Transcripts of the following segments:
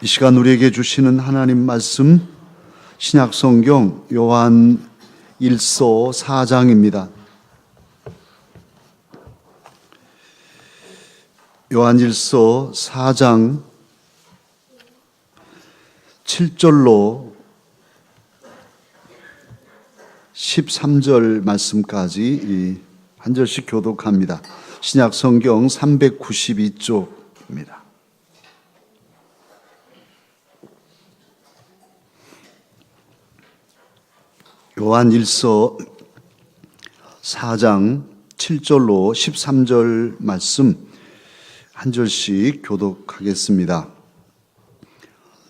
이 시간 우리에게 주시는 하나님 말씀 신약성경 요한 1서 4장입니다. 요한 1서 4장 7절로 13절 말씀까지 한 절씩 교독합니다. 신약성경 392쪽입니다. 요한 1서 4장 7절로 13절 말씀 한 절씩 교독하겠습니다.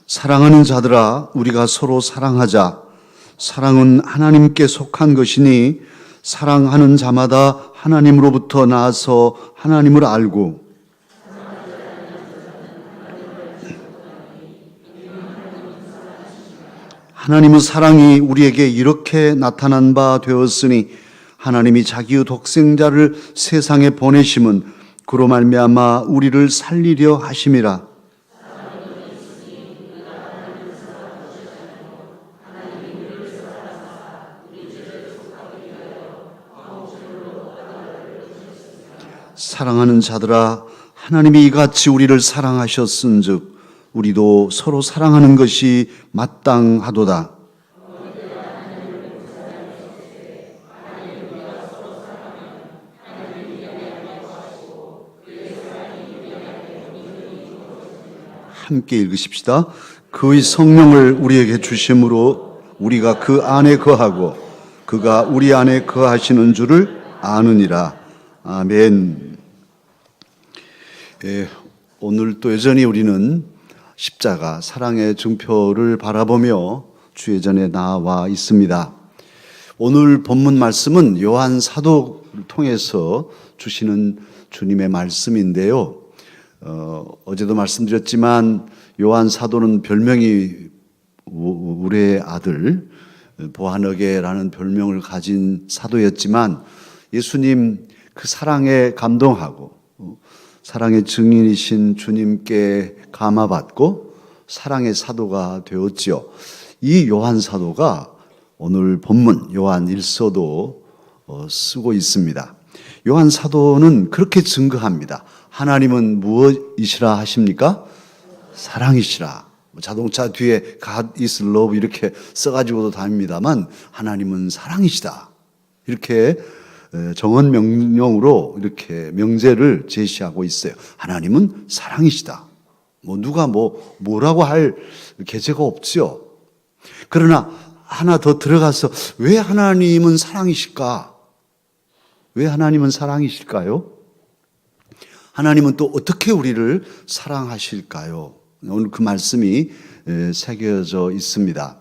사랑하는 자들아, 우리가 서로 사랑하자. 사랑은 하나님께 속한 것이니 사랑하는 자마다 하나님으로부터 나서 하나님을 알고 하나님의 사랑이 우리에게 이렇게 나타난 바 되었으니 하나님이 자기의 독생자를 세상에 보내심은 그로 말미암아 우리를 살리려 하심이라. 사랑하는 자들아, 하나님이 이같이 우리를 사랑하셨은즉 우리도 서로 사랑하는 것이 마땅하도다. 함께 읽으십시다. 그의 성령을 우리에게 주심으로 우리가 그 안에 거하고 그가 우리 안에 거하시는 줄을 아느니라. 아멘. 오늘 또 여전히 우리는 십자가 사랑의 증표를 바라보며 주의 전에 나와 있습니다. 오늘 본문 말씀은 요한 사도를 통해서 주시는 주님의 말씀인데요. 어제도 말씀드렸지만 요한 사도는 별명이 우리의 아들 보아너게라는 별명을 가진 사도였지만 예수님 그 사랑에 감동하고 사랑의 증인이신 주님께 감화받고 사랑의 사도가 되었지요. 이 요한 사도가 오늘 본문 요한 1서도 쓰고 있습니다. 요한 사도는 그렇게 증거합니다. 하나님은 무엇이시라 하십니까? 사랑이시라. 자동차 뒤에 God is love 이렇게 써가지고도 다닙니다만 하나님은 사랑이시다. 이렇게 정언 명령으로 이렇게 명제를 제시하고 있어요. 하나님은 사랑이시다. 누가 뭐라고 할 계제가 없죠. 그러나 하나 더 들어가서 왜 하나님은 사랑이실까? 왜 하나님은 사랑이실까요? 하나님은 또 어떻게 우리를 사랑하실까요? 오늘 그 말씀이 새겨져 있습니다.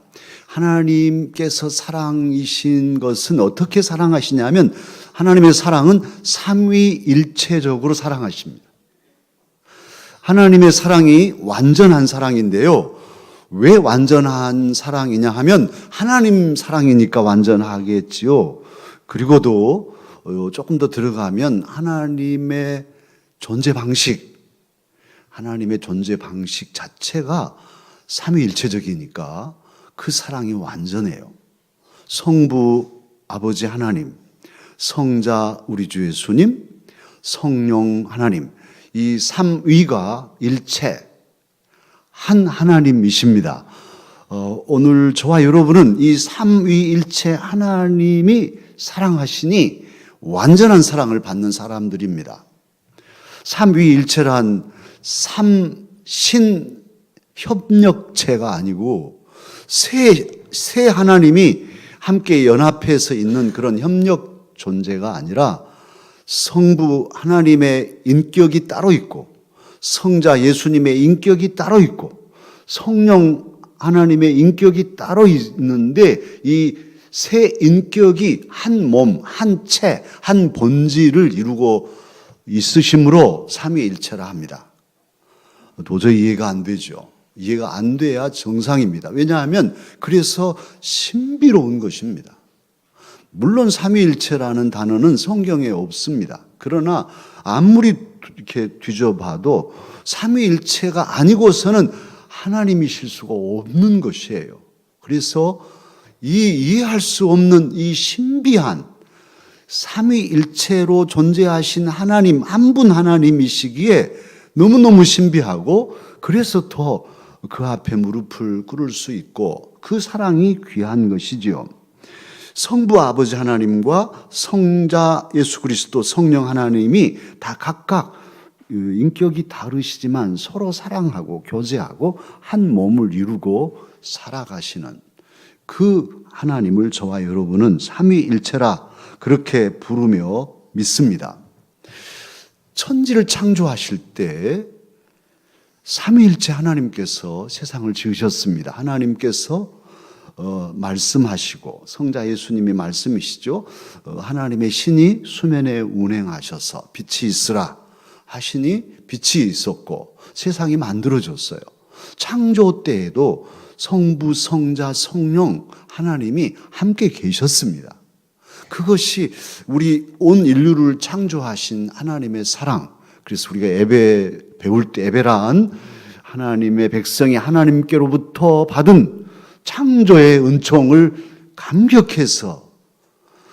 하나님께서 사랑이신 것은 어떻게 사랑하시냐면 하나님의 사랑은 삼위일체적으로 사랑하십니다. 하나님의 사랑이 완전한 사랑인데요. 왜 완전한 사랑이냐 하면 하나님 사랑이니까 완전하겠지요. 그리고도 조금 더 들어가면 하나님의 존재 방식 자체가 삼위일체적이니까 그 사랑이 완전해요. 성부 아버지 하나님, 성자 우리 주 예수님, 성령 하나님, 이 삼위가 일체 한 하나님이십니다. 오늘 저와 여러분은 이 삼위일체 하나님이 사랑하시니 완전한 사랑을 받는 사람들입니다. 삼위일체란 삼신 협력체가 아니고 세 하나님이 함께 연합해서 있는 그런 협력 존재가 아니라 성부 하나님의 인격이 따로 있고 성자 예수님의 인격이 따로 있고 성령 하나님의 인격이 따로 있는데 이 세 인격이 한 몸, 한 체, 한 본질을 이루고 있으심으로 삼위일체라 합니다. 도저히 이해가 안 되죠. 이해가 안 돼야 정상입니다. 왜냐하면 그래서 신비로운 것입니다. 물론 삼위일체라는 단어는 성경에 없습니다. 그러나 아무리 이렇게 뒤져봐도 삼위일체가 아니고서는 하나님이실 수가 없는 것이에요. 그래서 이 이해할 수 없는 이 신비한 삼위일체로 존재하신 하나님, 한 분 하나님이시기에 너무너무 신비하고, 그래서 더 그 앞에 무릎을 꿇을 수 있고, 그 사랑이 귀한 것이지요. 성부 아버지 하나님과 성자 예수 그리스도 성령 하나님이 다 각각 인격이 다르시지만 서로 사랑하고 교제하고 한 몸을 이루고 살아가시는 그 하나님을 저와 여러분은 삼위일체라 그렇게 부르며 믿습니다. 천지를 창조하실 때 삼위일체 하나님께서 세상을 지으셨습니다. 하나님께서 말씀하시고, 성자 예수님이 말씀이시죠. 하나님의 신이 수면에 운행하셔서 빛이 있으라 하시니 빛이 있었고 세상이 만들어졌어요. 창조 때에도 성부, 성자, 성령 하나님이 함께 계셨습니다. 그것이 우리 온 인류를 창조하신 하나님의 사랑. 그래서 우리가 예배 배울 때 예배란 하나님의 백성이 하나님께로부터 받은 창조의 은총을 감격해서,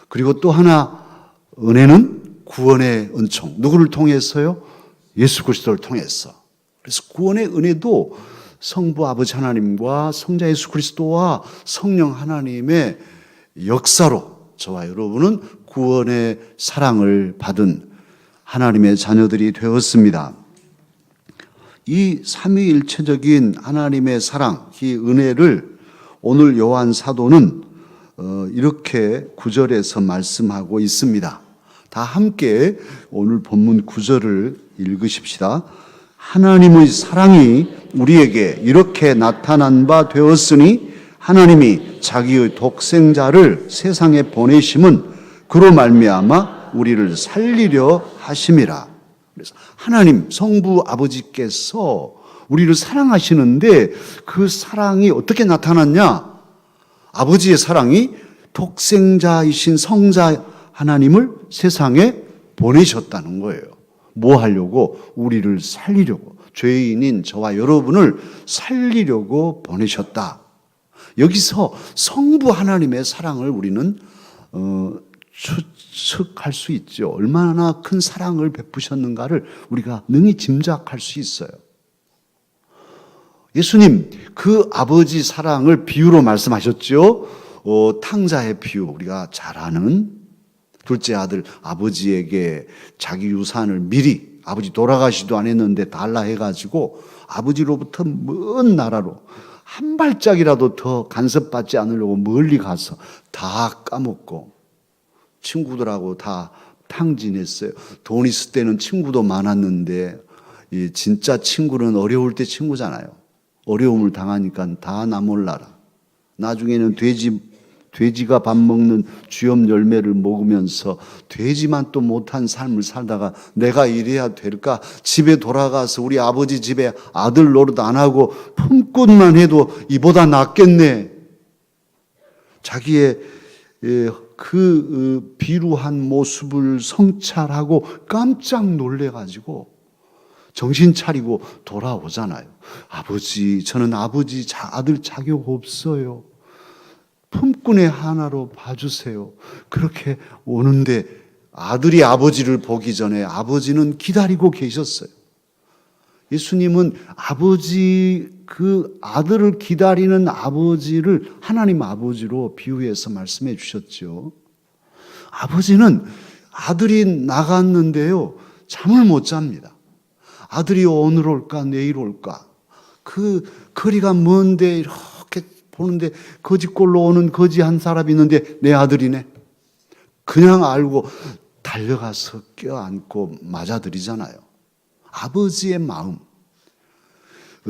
그리고 또 하나 은혜는 구원의 은총. 누구를 통해서요? 예수 그리스도를 통해서. 그래서 구원의 은혜도 성부 아버지 하나님과 성자 예수 그리스도와 성령 하나님의 역사로 저와 여러분은 구원의 사랑을 받은 하나님의 자녀들이 되었습니다. 이 삼위일체적인 하나님의 사랑, 이 은혜를 오늘 요한 사도는 이렇게 9절에서 말씀하고 있습니다. 다 함께 오늘 본문 9절을 읽으십시다. 하나님의 사랑이 우리에게 이렇게 나타난 바 되었으니 하나님이 자기의 독생자를 세상에 보내심은 그로 말미암아 우리를 살리려 하심이라. 그래서 하나님 성부 아버지께서 우리를 사랑하시는데 그 사랑이 어떻게 나타났냐? 아버지의 사랑이 독생자이신 성자 하나님을 세상에 보내셨다는 거예요. 뭐 하려고? 우리를 살리려고. 죄인인 저와 여러분을 살리려고 보내셨다. 여기서 성부 하나님의 사랑을 우리는 추측할 수 있죠. 얼마나 큰 사랑을 베푸셨는가를 우리가 능히 짐작할 수 있어요. 예수님 그 아버지 사랑을 비유로 말씀하셨죠. 탕자의 비유, 우리가 잘 아는 둘째 아들 아버지에게 자기 유산을 미리, 아버지 돌아가시도 안 했는데 달라 해가지고 아버지로부터 먼 나라로 한 발짝이라도 더 간섭받지 않으려고 멀리 가서 다 까먹고 친구들하고 다 탕진했어요. 돈 있을 때는 친구도 많았는데 이 진짜 친구는 어려울 때 친구잖아요. 어려움을 당하니까 다 나 몰라라. 나중에는 돼지가 밥 먹는 쥐염 열매를 먹으면서 돼지만 또 못한 삶을 살다가 내가 이래야 될까? 집에 돌아가서 우리 아버지 집에 아들 노릇 안 하고 품꾼만 해도 이보다 낫겠네. 자기의 그 비루한 모습을 성찰하고 깜짝 놀래가지고 정신 차리고 돌아오잖아요. 아버지, 저는 아버지 아들 자격 없어요. 품꾼의 하나로 봐주세요. 그렇게 오는데 아들이 아버지를 보기 전에 아버지는 기다리고 계셨어요. 예수님은 아버지, 그 아들을 기다리는 아버지를 하나님 아버지로 비유해서 말씀해 주셨죠. 아버지는 아들이 나갔는데요, 잠을 못 잡니다. 아들이 오늘 올까 내일 올까, 그 거리가 먼데 이렇게 보는데 거지꼴로 오는 거지 한 사람이 있는데 내 아들이네. 그냥 알고 달려가서 껴안고 맞아들이잖아요. 아버지의 마음.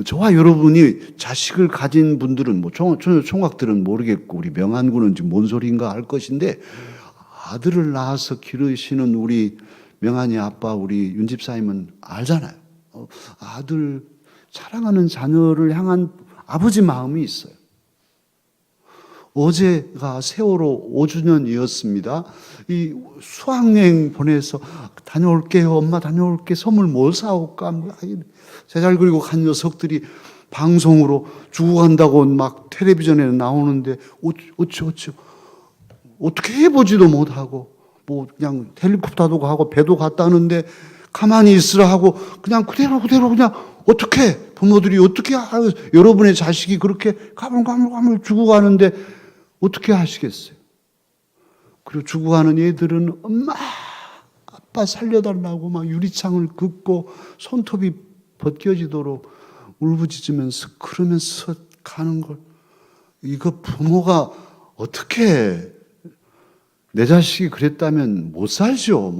저와 여러분이 자식을 가진 분들은 총각들은 모르겠고 우리 명한군은 지금 뭔 소리인가 할 것인데, 아들을 낳아서 기르시는 우리 명한이 아빠 우리 윤 집사님은 알잖아요. 아들 사랑하는 자녀를 향한 아버지 마음이 있어요. 어제가 세월호 5주년이었습니다. 이 수학여행 보내서 다녀올게요. 엄마 다녀올게. 선물 뭘 사올까? 제잘 그리고 간 녀석들이 방송으로 죽어간다고 막 텔레비전에 나오는데 어떻게 해보지도 못하고 뭐 그냥 헬리콥터도 가고 배도 갔다는데 가만히 있으라 하고 그냥 그대로 그냥 어떻게 부모들이 어떻게 여러분의 자식이 그렇게 가물가물 죽어가는데 어떻게 하시겠어요? 그리고 죽어가는 애들은 엄마 아빠 살려달라고 막 유리창을 긋고 손톱이 벗겨지도록 울부짖으면서 그러면서 가는 걸 이거 부모가 어떻게 내 자식이 그랬다면 못 살죠.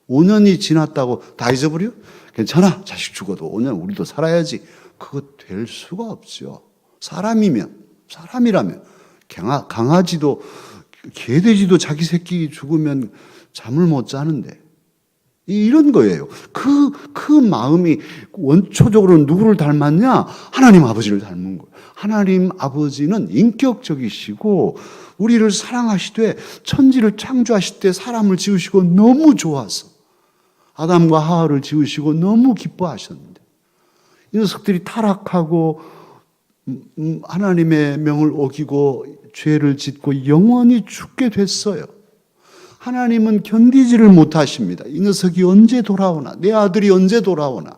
5년이 지났다고 다 잊어버려? 괜찮아. 자식 죽어도 5년 우리도 살아야지. 그거 될 수가 없죠. 사람이라면 강아지도 개돼지도 자기 새끼 죽으면 잠을 못 자는데 이런 거예요. 그 마음이 원초적으로 누구를 닮았냐? 하나님 아버지를 닮은 거예요. 하나님 아버지는 인격적이시고 우리를 사랑하시되 천지를 창조하실 때 사람을 지으시고 너무 좋아서 아담과 하와를 지으시고 너무 기뻐하셨는데 이 녀석들이 타락하고 하나님의 명을 어기고 죄를 짓고 영원히 죽게 됐어요. 하나님은 견디지를 못하십니다. 이 녀석이 언제 돌아오나? 내 아들이 언제 돌아오나?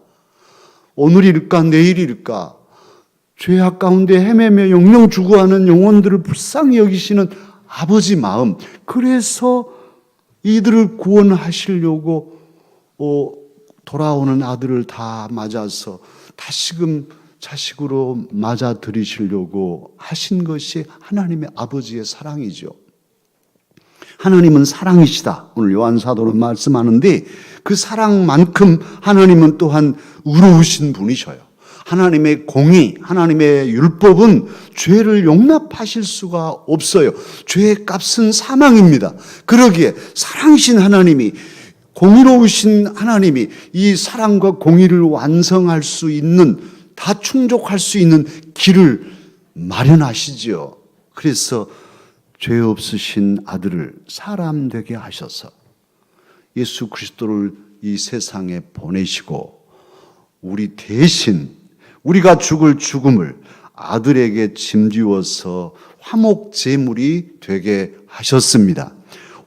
오늘일까 내일일까? 죄악 가운데 헤매며 영영 죽어가는 영혼들을 불쌍히 여기시는 아버지 마음. 그래서 이들을 구원하시려고 돌아오는 아들을 다 맞아서 다시금 자식으로 맞아들이시려고 하신 것이 하나님의 아버지의 사랑이죠. 하나님은 사랑이시다. 오늘 요한 사도는 말씀하는데 그 사랑만큼 하나님은 또한 의로우신 분이셔요. 하나님의 공의, 하나님의 율법은 죄를 용납하실 수가 없어요. 죄의 값은 사망입니다. 그러기에 사랑이신 하나님이 공의로우신 하나님이 이 사랑과 공의를 완성할 수 있는 다 충족할 수 있는 길을 마련하시지요. 그래서 죄 없으신 아들을 사람 되게 하셔서 예수 그리스도를 이 세상에 보내시고 우리 대신 우리가 죽을 죽음을 아들에게 짐지워서 화목 제물이 되게 하셨습니다.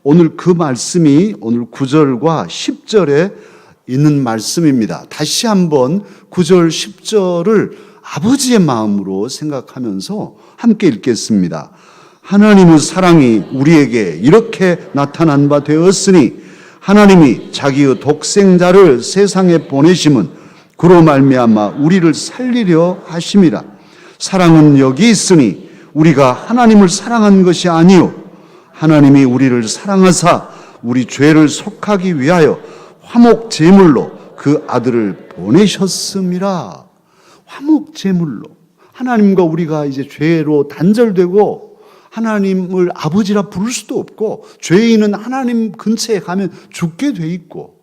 오늘 그 말씀이 오늘 9절과 10절에 있는 말씀입니다. 다시 한번 9절 10절을 아버지의 마음으로 생각하면서 함께 읽겠습니다. 하나님의 사랑이 우리에게 이렇게 나타난 바 되었으니 하나님이 자기의 독생자를 세상에 보내심은 그로 말미암아 우리를 살리려 하심이라. 사랑은 여기 있으니 우리가 하나님을 사랑한 것이 아니요 하나님이 우리를 사랑하사 우리 죄를 속하기 위하여 화목 제물로 그 아들을 보내셨음이라. 화목 제물로 하나님과 우리가 이제 죄로 단절되고 하나님을 아버지라 부를 수도 없고 죄인은 하나님 근처에 가면 죽게 돼 있고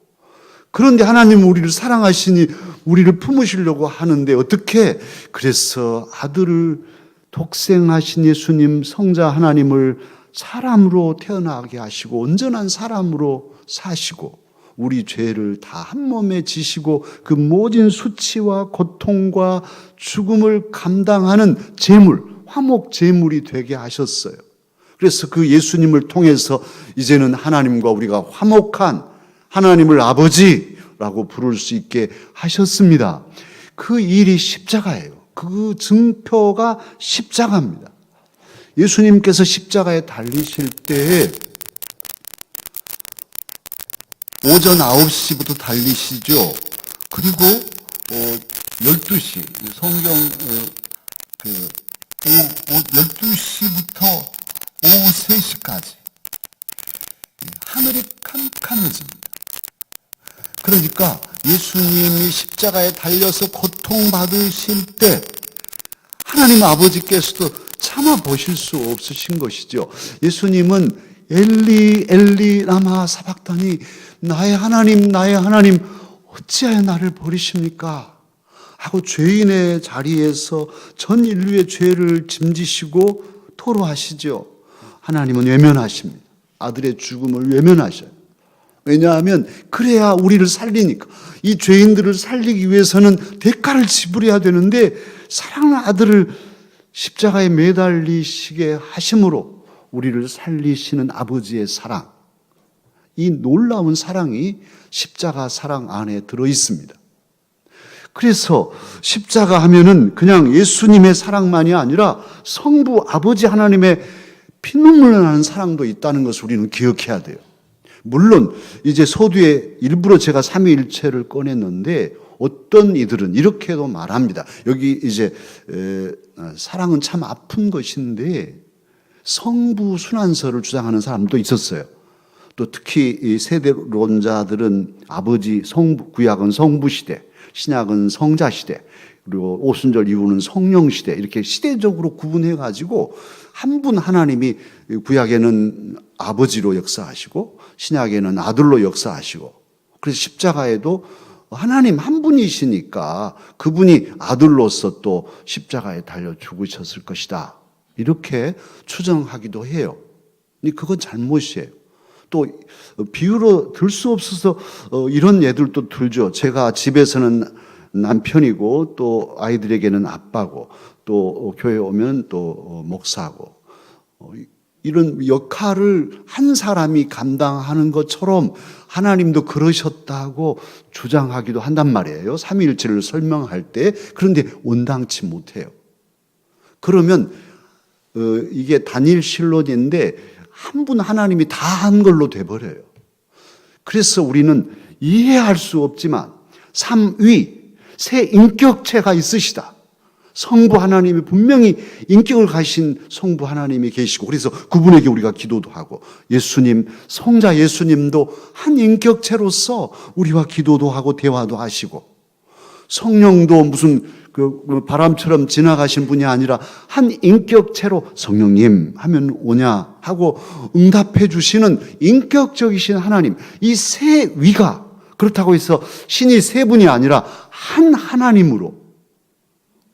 그런데 하나님은 우리를 사랑하시니 우리를 품으시려고 하는데 어떻게 그래서 아들을 독생하신 예수님 성자 하나님을 사람으로 태어나게 하시고 온전한 사람으로 사시고 우리 죄를 다 한 몸에 지시고 그 모진 수치와 고통과 죽음을 감당하는 제물, 화목 제물이 되게 하셨어요. 그래서 그 예수님을 통해서 이제는 하나님과 우리가 화목한 하나님을 아버지라고 부를 수 있게 하셨습니다. 그 일이 십자가예요. 그 증표가 십자가입니다. 예수님께서 십자가에 달리실 때에 오전 9시부터 달리시죠. 그리고 12시 성경 12시부터 오후 3시까지 하늘이 캄캄해집니다. 그러니까 예수님이 십자가에 달려서 고통받으실 때 하나님 아버지께서도 참아 보실 수 없으신 것이죠. 예수님은 엘리 엘리 라마 사박다니 나의 하나님 어찌하여 나를 버리십니까? 하고 죄인의 자리에서 전 인류의 죄를 짐지시고 토로하시죠. 하나님은 외면하십니다. 아들의 죽음을 외면하셔요. 왜냐하면 그래야 우리를 살리니까. 이 죄인들을 살리기 위해서는 대가를 지불해야 되는데 사랑하는 아들을 십자가에 매달리시게 하심으로 우리를 살리시는 아버지의 사랑, 이 놀라운 사랑이 십자가 사랑 안에 들어 있습니다. 그래서 십자가 하면은 그냥 예수님의 사랑만이 아니라 성부 아버지 하나님의 피눈물 나는 사랑도 있다는 것을 우리는 기억해야 돼요. 물론 이제 서두에 일부러 제가 삼위일체를 꺼냈는데 어떤 이들은 이렇게도 말합니다. 여기 이제 사랑은 참 아픈 것인데 성부 순환설을 주장하는 사람도 있었어요. 또 특히 이 세대론자들은 아버지 성부, 구약은 성부 시대, 신약은 성자 시대, 그리고 오순절 이후는 성령 시대, 이렇게 시대적으로 구분해 가지고 한 분 하나님이 구약에는 아버지로 역사하시고 신약에는 아들로 역사하시고, 그래서 십자가에도 하나님 한 분이시니까 그분이 아들로서 또 십자가에 달려 죽으셨을 것이다, 이렇게 추정하기도 해요. 근데 그건 잘못이에요. 또 비유로 들 수 없어서 이런 예들도 들죠. 제가 집에서는 남편이고 또 아이들에게는 아빠고 또 교회 오면 또 목사고, 이런 역할을 한 사람이 감당하는 것처럼 하나님도 그러셨다고 주장하기도 한단 말이에요. 삼위일체를 설명할 때. 그런데 온당치 못해요. 그러면 이게 단일 신론인데 한 분 하나님이 다 한 걸로 돼버려요. 그래서 우리는 이해할 수 없지만 삼위, 세 인격체가 있으시다. 성부 하나님이 분명히 인격을 가신 성부 하나님이 계시고, 그래서 그분에게 우리가 기도도 하고, 예수님, 성자 예수님도 한 인격체로서 우리와 기도도 하고 대화도 하시고, 성령도 무슨 그 바람처럼 지나가신 분이 아니라 한 인격체로 성령님 하면 오냐 하고 응답해 주시는 인격적이신 하나님, 이 세 위가, 그렇다고 해서 신이 세 분이 아니라 한 하나님으로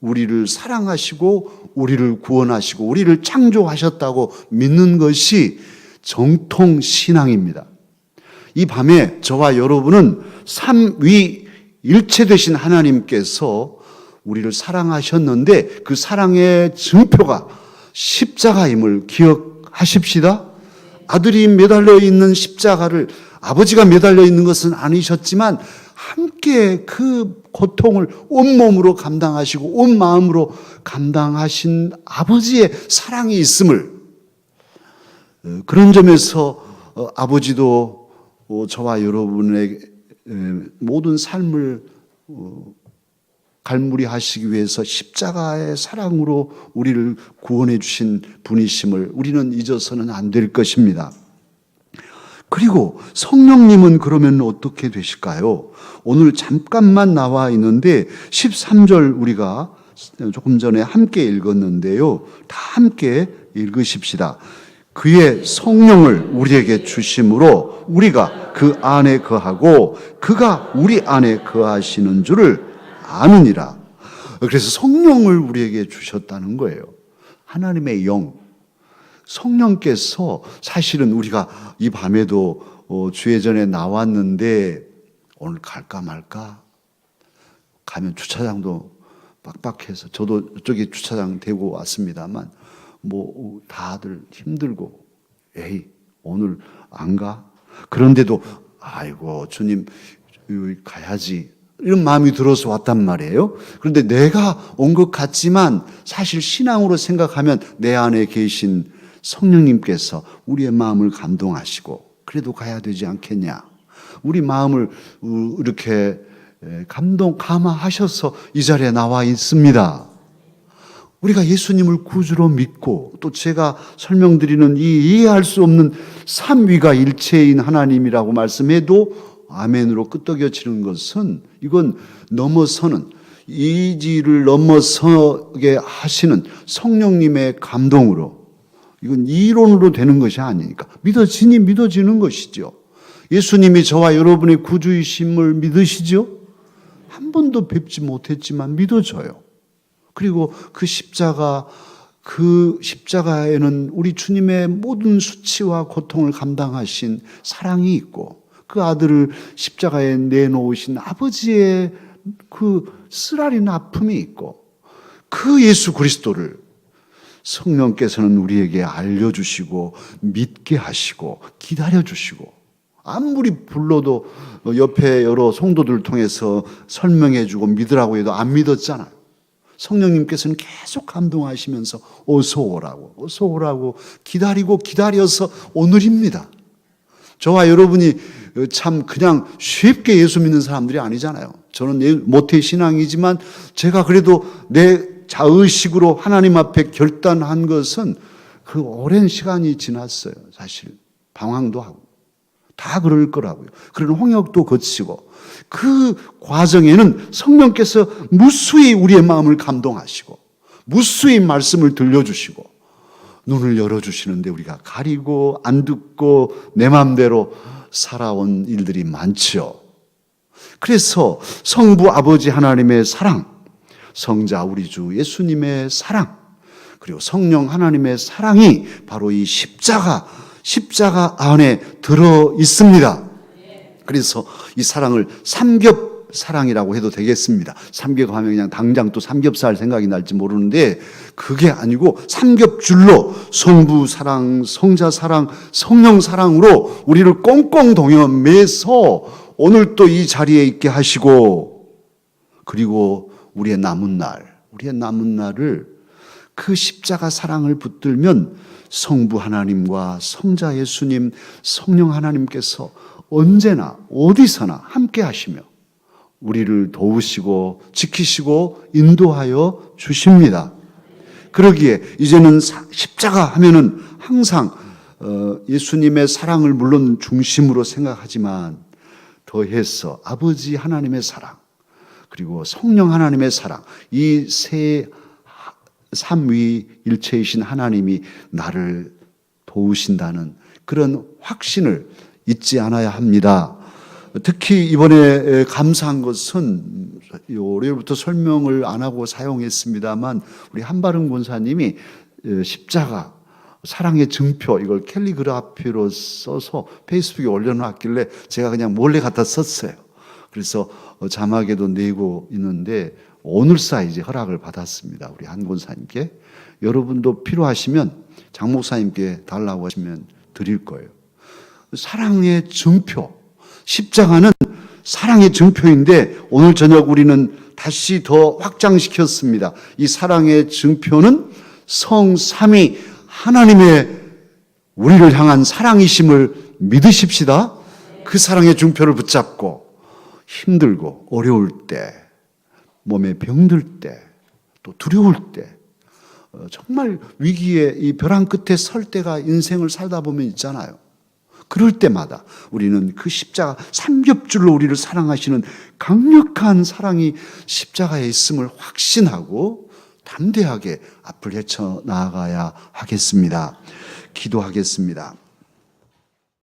우리를 사랑하시고 우리를 구원하시고 우리를 창조하셨다고 믿는 것이 정통 신앙입니다. 이 밤에 저와 여러분은 삼위 일체 되신 하나님께서 우리를 사랑하셨는데 그 사랑의 증표가 십자가임을 기억하십시다. 아들이 매달려 있는 십자가를 아버지가 매달려 있는 것은 아니셨지만 함께 그 고통을 온몸으로 감당하시고 온 마음으로 감당하신 아버지의 사랑이 있음을, 그런 점에서 아버지도 저와 여러분의 모든 삶을 갈무리하시기 위해서 십자가의 사랑으로 우리를 구원해 주신 분이심을 우리는 잊어서는 안 될 것입니다. 그리고 성령님은 그러면 어떻게 되실까요? 오늘 잠깐만 나와 있는데 13절 우리가 조금 전에 함께 읽었는데요. 다 함께 읽으십시다. 그의 성령을 우리에게 주심으로 우리가 그 안에 거하고 그가 우리 안에 거하시는 줄을 아느니라. 그래서 성령을 우리에게 주셨다는 거예요. 하나님의 영, 성령께서, 사실은 우리가 이 밤에도 주예전에 나왔는데 오늘 갈까 말까, 가면 주차장도 빡빡해서, 저도 저기 주차장 대고 왔습니다만 뭐 다들 힘들고, 에이 오늘 안 가? 그런데도 아이고 주님 가야지, 이런 마음이 들어서 왔단 말이에요. 그런데 내가 온 것 같지만 사실 신앙으로 생각하면 내 안에 계신 성령님께서 우리의 마음을 감동하시고 그래도 가야 되지 않겠냐, 우리 마음을 이렇게 감화하셔서 이 자리에 나와 있습니다. 우리가 예수님을 구주로 믿고 또 제가 설명드리는 이 이해할 수 없는 삼위가 일체인 하나님이라고 말씀해도 아멘으로 끄떡여지는 것은, 이건 넘어서는, 이지를 넘어서게 하시는 성령님의 감동으로, 이건 이론으로 되는 것이 아니니까 믿어지니 믿어지는 것이죠. 예수님이 저와 여러분의 구주이심을 믿으시죠? 한 번도 뵙지 못했지만 믿어져요. 그리고 그 십자가에는 우리 주님의 모든 수치와 고통을 감당하신 사랑이 있고, 그 아들을 십자가에 내놓으신 아버지의 그 쓰라린 아픔이 있고, 그 예수 그리스도를 성령께서는 우리에게 알려주시고 믿게 하시고 기다려주시고, 아무리 불러도 옆에 여러 성도들을 통해서 설명해주고 믿으라고 해도 안 믿었잖아요. 성령님께서는 계속 감동하시면서 어서 오라고 기다리고 기다려서 오늘입니다. 저와 여러분이 참 그냥 쉽게 예수 믿는 사람들이 아니잖아요. 저는 모태 신앙이지만 제가 그래도 내 자의식으로 하나님 앞에 결단한 것은 그 오랜 시간이 지났어요. 사실 방황도 하고 다 그럴 거라고요. 그런 홍역도 거치고, 그 과정에는 성령께서 무수히 우리의 마음을 감동하시고 무수히 말씀을 들려주시고 눈을 열어주시는데, 우리가 가리고 안 듣고 내 마음대로 살아온 일들이 많죠. 그래서 성부 아버지 하나님의 사랑, 성자 우리 주 예수님의 사랑, 그리고 성령 하나님의 사랑이 바로 이 십자가 안에 들어 있습니다. 그래서 이 사랑을 삼겹 사랑이라고 해도 되겠습니다. 삼겹하면 그냥 당장 또 삼겹살 생각이 날지 모르는데, 그게 아니고 삼겹줄로 성부 사랑, 성자 사랑, 성령 사랑으로 우리를 꽁꽁 동여매서 오늘 또 이 자리에 있게 하시고, 그리고 우리의 남은 날을 그 십자가 사랑을 붙들면 성부 하나님과 성자 예수님, 성령 하나님께서 언제나 어디서나 함께 하시며 우리를 도우시고 지키시고 인도하여 주십니다. 그러기에 이제는 십자가 하면은 항상 예수님의 사랑을 물론 중심으로 생각하지만 더해서 아버지 하나님의 사랑, 그리고 성령 하나님의 사랑, 이 세 삼위일체이신 하나님이 나를 도우신다는 그런 확신을 잊지 않아야 합니다. 특히 이번에 감사한 것은, 올해부터 설명을 안 하고 사용했습니다만, 우리 한바른 권사님이 십자가 사랑의 증표, 이걸 캘리그라피로 써서 페이스북에 올려놨길래 제가 그냥 몰래 갖다 썼어요. 그래서 자막에도 내고 있는데 오늘 사이즈 허락을 받았습니다. 우리 한 권사님께. 여러분도 필요하시면 장 목사님께 달라고 하시면 드릴 거예요. 사랑의 증표, 십자가는 사랑의 증표인데 오늘 저녁 우리는 다시 더 확장시켰습니다. 이 사랑의 증표는 성삼위 하나님의 우리를 향한 사랑이심을 믿으십시다. 그 사랑의 증표를 붙잡고 힘들고 어려울 때, 몸에 병들 때, 또 두려울 때, 정말 위기의 이 벼랑 끝에 설 때가 인생을 살다 보면 있잖아요. 그럴 때마다 우리는 그 십자가, 삼겹줄로 우리를 사랑하시는 강력한 사랑이 십자가에 있음을 확신하고 담대하게 앞을 헤쳐나가야 하겠습니다. 기도하겠습니다.